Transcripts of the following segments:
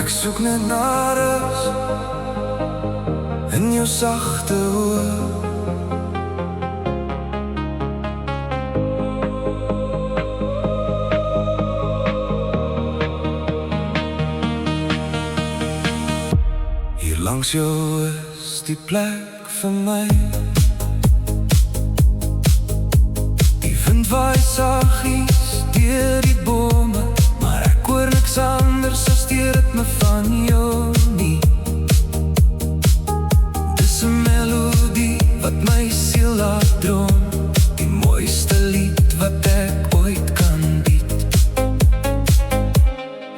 Ek soek net na rus in jou sagte oë. Hier langs jou is die plek vir my. Die wind waai saggies deur die bome, maar ek hoor niks anders as die ritme van jou nie. Dis 'n melodie wat my siel laat droom, die mooiste lied wat ek ooit kan bied.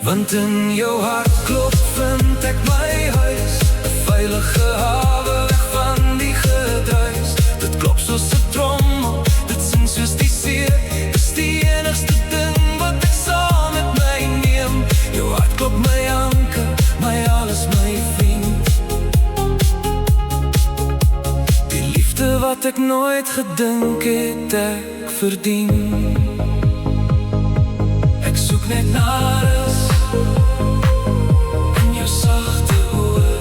Want in jou hart klop vind ek my huis, 'n veilige hawe weg van die gedruis. Dit klop soos 'n trommel, dit sing soos die see. Dis die enigste ding wat ek saam met my neem. Jou hart klop my anker, my alles, my vriend. Die liefde wat ek nooit gedink het ek verdien. Ek soek net na rus in jou sagte oë.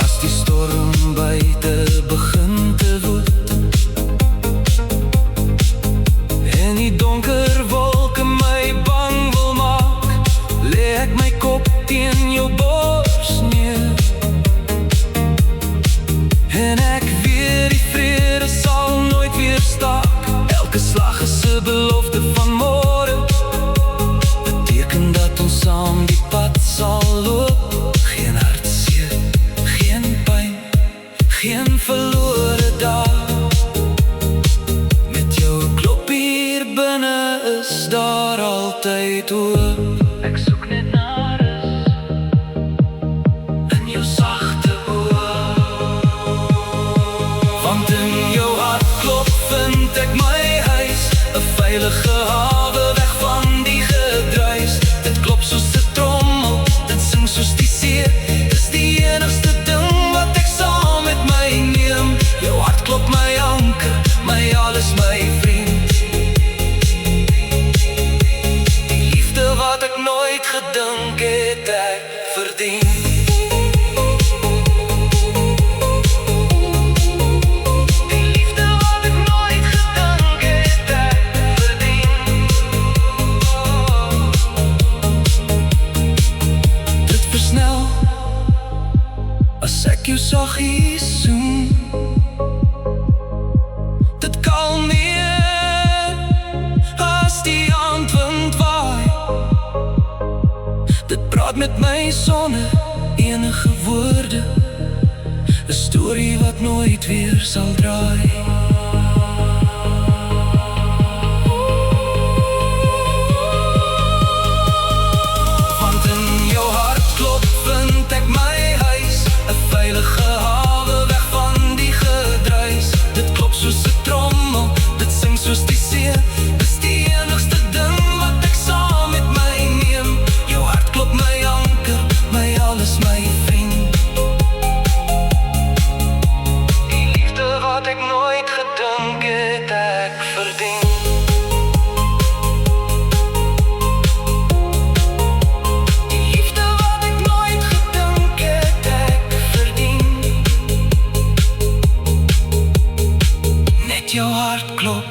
As die storm buite begin te woed en die donker wolke my bang wil maak, lê ek my kop teen jou bors neer. En ek weet die vrede sal nooit weer staak. Elke slag is 'n belofte van môre, beteken dat ons saam die pad sal loop. Geen hartseer, geen pyn, geen verlore dae. Met jou klop hier binne is daar altyd hoop. Ek soek net na rus in jou sagte oë. Want in jou hart klop vind ek my huis, 'n veilige hawe weg van die gedruis. Dit klop soos 'n trommel, dit sing soos die see. Dis die enigste ding wat ek saam met my neem. Jou hart klop my anker, my alles, my vriend. Die liefde wat ek nooit gedink het ek verdien. As ek jou saggies soen, dit kalmeer as die aandwind waai. Dit praat met my sonder enige woorde, 'n storie wat nooit weer sal draai. Want in jou hart klop vind ek my huis, 'n veilige hawe weg van die gedruis. Dit klop soos 'n trommel, dit sing soos die see. Dis die enigste ding wat ek saam met my neem. Jou hart klop my anker, my alles, my vriend. Die liefde wat ek nooit gedink het ek verdien. Jou hart klop